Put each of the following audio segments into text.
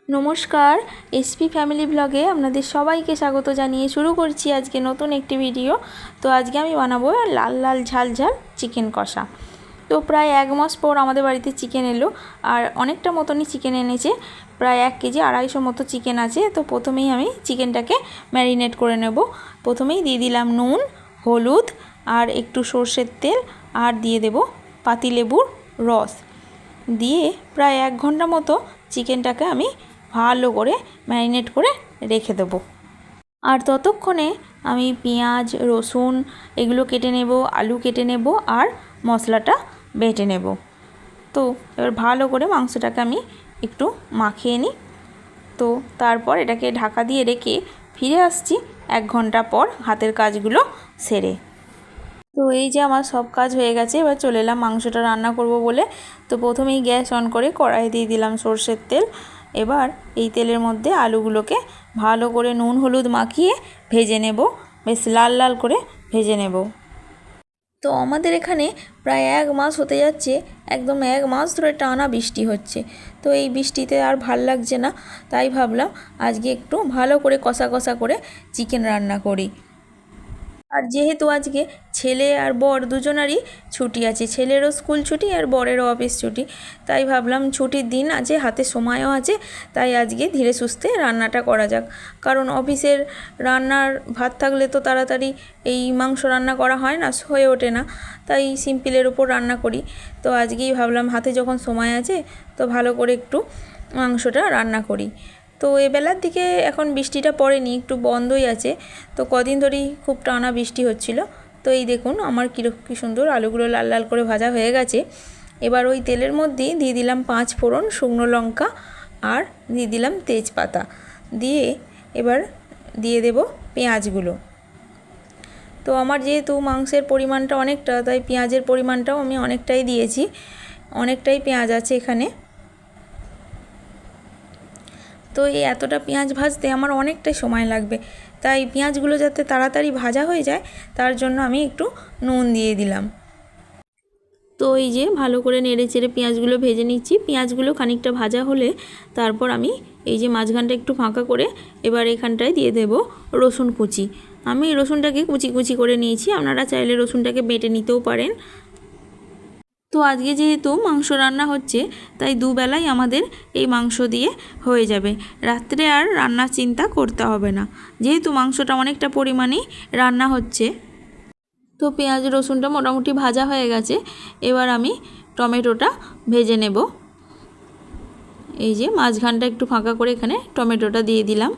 নমস্কার, SP family ব্লগে আপনাদের সবাইকে স্বাগত জানিয়ে শুরু করছি আজকে নতুন একটি ভিডিও। তো আজকে আমি বানাবো লাল লাল ঝাল ঝাল চিকেন কষা। তো প্রায় 1 মাস পর আমাদের বাড়িতে চিকেন এলো, আর অনেকটা মতনই চিকেন এনেছে, প্রায় 1 কেজি 250 মতো চিকেন আছে। তো প্রথমেই আমি চিকেনটাকে ম্যারিনেট করে নেব। প্রথমেই দিয়ে দিলাম নুন, হলুদ আর একটু সর্ষের তেল, আর দিয়ে দেব পাতিলেবুর রস দিয়ে প্রায় 1 ঘন্টা মতো চিকেনটাকে আমি ভালো করে ম্যারিনেট করে রেখে দেবো। আর ততক্ষণে আমি পেঁয়াজ, রসুন এগুলো কেটে নেব, আলু কেটে নেব আর মশলাটা বেটে নেব। তো এবার ভালো করে মাংসটাকে আমি একটু মাখিয়ে নিই। তো তারপর এটাকে ঢাকা দিয়ে রেখে ফিরে আসছি 1 ঘন্টা পর হাতের কাজগুলো সেরে। তো এই যে আমার সব কাজ হয়ে গেছে, এবার চলে এলাম মাংসটা রান্না করব বলে। তো প্রথমেই গ্যাস অন করে কড়াই দিয়ে দিলাম সর্ষের তেল। এবার এই তেলের মধ্যে আলুগুলোকে ভালো করে নুন হলুদ মাখিয়ে ভেজে নেব, বেশ লাল লাল করে ভেজে নেব। তো আমাদের এখানে প্রায় 1 মাস হতে যাচ্ছে, একদম 1 মাস ধরে টানা বৃষ্টি হচ্ছে। তো এই বৃষ্টিতে আর ভাল লাগছে না, তাই ভাবলাম আজকে একটু ভালো করে কষা কষা করে চিকেন রান্না করি। আর যেহেতু আজকে ছেলে আর বর দুজনারই ছুটি আছে, ছেলেরও স্কুল ছুটি আর বরেরও অফিস ছুটি, তাই ভাবলাম ছুটির দিন আছে, হাতে সময়ও আছে, তাই আজকে ধীরে সুস্থে রান্নাটা করা যাক। কারণ অফিসের রান্নার ভাত থাকলে তো তাড়াতাড়ি এই মাংস রান্না করা হয় না, হয়ে ওঠে না, তাই সিম্পলের ওপর রান্না করি। তো আজকেই ভাবলাম হাতে যখন সময় আছে তো ভালো করে একটু মাংসটা রান্না করি। তো এবেলার দিকে এখন বৃষ্টিটা পড়েনি, একটু বন্ধই আছে। তো কদিন ধরেই খুব টানা বৃষ্টি হচ্ছিল। তো এই দেখুন আমার কী সুন্দর আলুগুলো লাল লাল করে ভাজা হয়ে গেছে। এবার ওই তেলের মধ্যেই দিয়ে দিলাম 5 ফোড়ন, শুকনো লঙ্কা আর দিয়ে দিলাম তেজপাতা, দিয়ে এবার দিয়ে দেব পেঁয়াজগুলো। তো আমার যেহেতু মাংসের পরিমাণটা অনেকটা, তাই পেঁয়াজের পরিমাণটাও আমি অনেকটাই দিয়েছি, অনেকটাই পেঁয়াজ আছে এখানে। তো এই এতটা পেঁয়াজ ভাজতে আমার অনেকটাই সময় লাগবে, তাই পেঁয়াজগুলো যাতে তাড়াতাড়ি ভাজা হয়ে যায় তার জন্য আমি একটু নুন দিয়ে দিলাম। তো এই যে ভালো করে নেড়ে চেড়ে পেঁয়াজগুলো ভেজে নিচ্ছি। পেঁয়াজগুলো খানিকটা ভাজা হলে তারপর আমি এই যে মাঝখানটা একটু ফাঁকা করে এবার এখানটায় দিয়ে দেব রসুন কুচি। আমি রসুনটাকে কুচি কুচি করে নিয়েছি, আপনারা চাইলে রসুনটাকে বেটে নিতেও পারেন। তো আজকে যেহেতু মাংস রান্না হচ্ছে, তাই দুবেলাই আমাদের এই মাংস দিয়ে হয়ে যাবে, রাত্রে আর রান্নার চিন্তা করতে হবে না, যেহেতু মাংসটা অনেকটা পরিমাণেই রান্না হচ্ছে। তো পেঁয়াজ রসুনটা মোটামুটি ভাজা হয়ে গেছে, এবার আমি টমেটোটা ভেজে নেব। এই যে মাঝখানটা একটু ফাঁকা করে এখানে টমেটোটা দিয়ে দিলাম।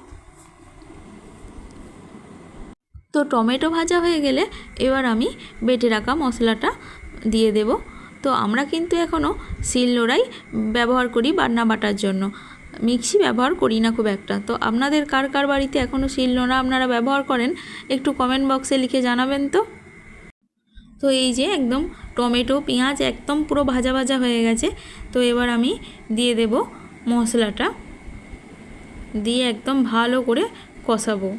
তো টমেটো ভাজা হয়ে গেলে এবার আমি বেটে রাখা মশলাটা দিয়ে দেব। তো আমরা কিন্তু এখনও শিলনোড়াই ব্যবহার করি বাটনা বাটার জন্য, মিক্সি ব্যবহার করি না খুব একটা। তো আপনাদের কার কার বাড়িতে এখনও শিলনোড়া আপনারা ব্যবহার করেন একটু কমেন্ট বক্সে লিখে জানাবেন তো। তো এই যে একদম টমেটো পেঁয়াজ একদম পুরো ভাজা ভাজা হয়ে গেছে। তো এবার আমি দিয়ে দেব মশলাটা, দিয়ে একদম ভালো করে কষাবো।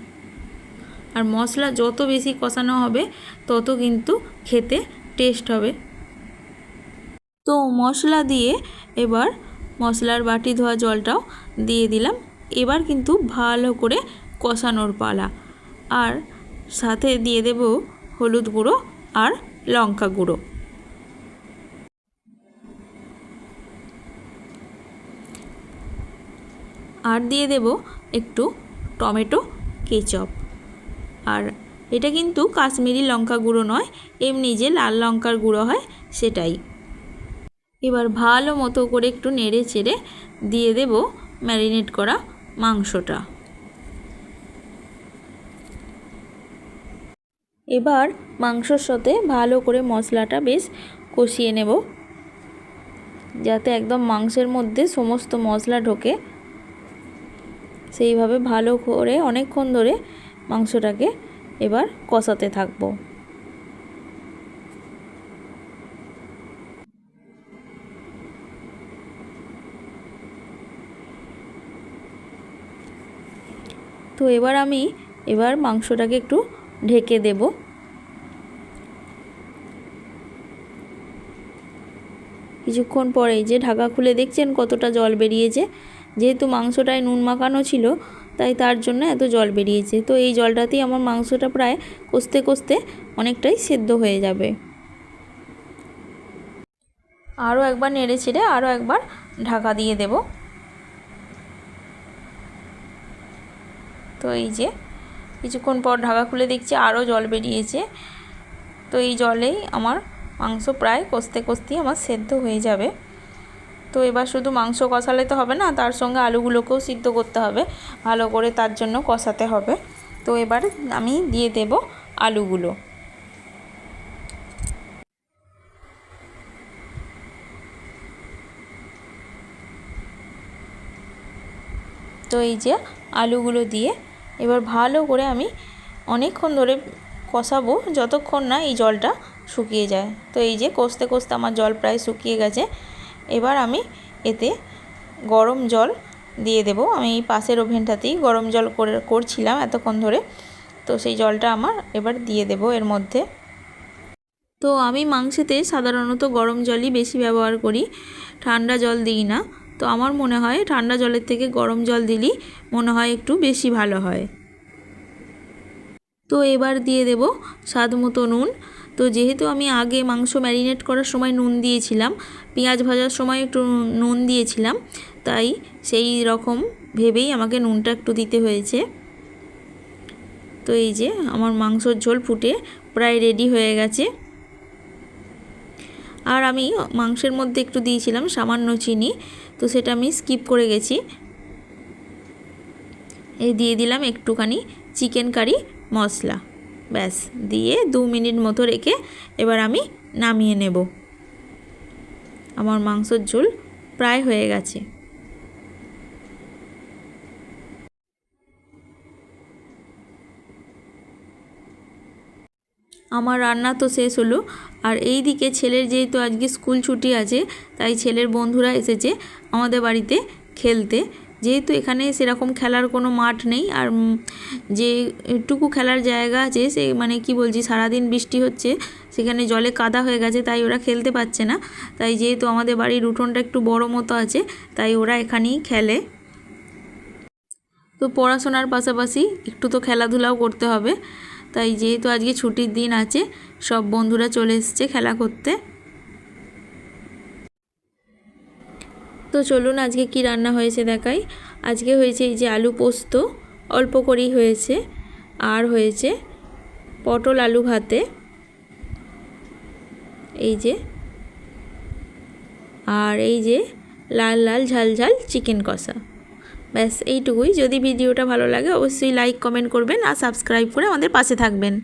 আর মশলা যত বেশি কষানো হবে তত কিন্তু খেতে টেস্ট হবে। তো মশলা দিয়ে এবার মশলার বাটি ধোয়া জলটাও দিয়ে দিলাম। এবার কিন্তু ভালো করে কষানোর পালা, আর সাথে দিয়ে দেব হলুদ গুঁড়ো আর লঙ্কা গুঁড়ো। আর দিয়ে দেব একটু টমেটো কেচাপ। আর এটা কিন্তু কাশ্মীরি লঙ্কা গুঁড়ো নয়, এমনি যে লাল লঙ্কার গুঁড়ো হয় সেটাই। এবার ভালো মতো করে একটু নেড়ে চেড়ে দিয়ে দেব ম্যারিনেট করা মাংসটা। এবার মাংসর সাথে ভালো করে মশলাটা বেশ কষিয়ে নেব, যাতে একদম মাংসের মধ্যে সমস্ত মশলা ঢোকে। সেইভাবে ভালো করে অনেকক্ষণ ধরে মাংসটাকে এবার কষাতে থাকবো। তো এবার মাংসটাকে একটু ঢেকে দেব। কিছুক্ষণ পরেই যে ঢাকা খুলে দেখছেন কতটা জল বেরিয়েছে, যেহেতু মাংসটায় নুন মাখানো ছিল তাই তার জন্য এত জল বেরিয়েছে। তো এই জলটাতেই আমার মাংসটা প্রায় কষতে কষতে অনেকটাই সেদ্ধ হয়ে যাবে। আরও একবার নেড়ে ছেড়ে আরও একবার ঢাকা দিয়ে দেব। তো এই যে কিছুক্ষণ পর ঢাকা খুলে দেখছি আরও জল বেরিয়েছে। তো এই জলেই আমার মাংস প্রায় কষতে কষতেই আমার সেদ্ধ হয়ে যাবে। তো এবার শুধু মাংস কষালে তো হবে না, তার সঙ্গে আলুগুলোকেও সিদ্ধ করতে হবে, ভালো করে তার জন্য কষাতে হবে। তো এবার আমি দিয়ে দেব আলুগুলো। তো এই যে আলুগুলো দিয়ে এবার ভালো করে আমি অনেকক্ষণ ধরে কষাবো, যতক্ষণ না এই জলটা শুকিয়ে যায়। তো এই যে কষতে কষতে আমার জল প্রায় শুকিয়ে গেছে। এবার আমি এতে গরম জল দিয়ে দেব। আমি এই পাশের ওভেনটাতেই গরম জল করছিলাম এতক্ষণ ধরে। তো সেই জলটা আমার এবার দিয়ে দেব এর মধ্যে। তো আমি মাংসেতে সাধারণত গরম জলই বেশি ব্যবহার করি, ঠান্ডা জল দিই না। তো আমার মনে হয় ঠান্ডা জলের থেকে গরম জল দিলেই মনে হয় একটু বেশি ভালো হয়। তো এবার দিয়ে দেব স্বাদ মতো নুন। তো যেহেতু আমি আগে মাংস ম্যারিনেট করার সময় নুন দিয়েছিলাম, পেঁয়াজ ভাজার সময় একটু নুন দিয়েছিলাম, তাই সেই রকম ভেবেই আমাকে নুনটা একটু দিতে হয়েছে। তো এই যে আমার মাংসর ঝোল ফুটে প্রায় রেডি হয়ে গেছে। আর আমি মাংসের মধ্যে একটু দিয়েছিলাম সামান্য চিনি, তো সেটা আমি স্কিপ করে গেছি। এই দিয়ে দিলাম একটুখানি চিকেন কারি মশলা, ব্যাস দিয়ে 2 মিনিট মতো রেখে এবার আমি নামিয়ে নেব। আমার মাংসের ঝোল প্রায় হয়ে গেছে। আমার রান্না তো শেষ হলো। আর এই দিকে ছেলের যেহেতু আজকে স্কুল ছুটি আছে, তাই ছেলের বন্ধুরা এসেছে আমাদের বাড়িতে খেলতে। যেহেতু এখানে সেরকম খেলার কোনো মাঠ নেই, আর যেটুকু খেলার জায়গা আছে সে মানে কি বলছি সারাদিন বৃষ্টি হচ্ছে, সেখানে জলে কাদা হয়ে গেছে, তাই ওরা খেলতে পারছে না। তাই যেহেতু আমাদের বাড়ির উঠোনটা একটু বড় মতো আছে, তাই ওরা এখানেই খেলে। তো পড়াশোনার পাশাপাশি একটু তো খেলাধুলাও করতে হবে, তাই যেহেতু আজকে ছুটির দিন আছে সব বন্ধুরা চলে এসেছে খেলা করতে। তো চলুন আজকে কি রান্না হয়েছে দেখাই। আজকে হয়েছে এই যে আলু পোস্ত, অল্প করেই হয়েছে, আর হয়েছে পটল আলু ভাতে, এই যে, আর এই যে লাল লাল ঝাল ঝাল চিকেন কষা। ব্যাস এইটুকুই। যদি ভিডিওটা ভালো লাগে অবশ্যই লাইক কমেন্ট করবেন আর সাবস্ক্রাইব করে আমাদের পাশে থাকবেন।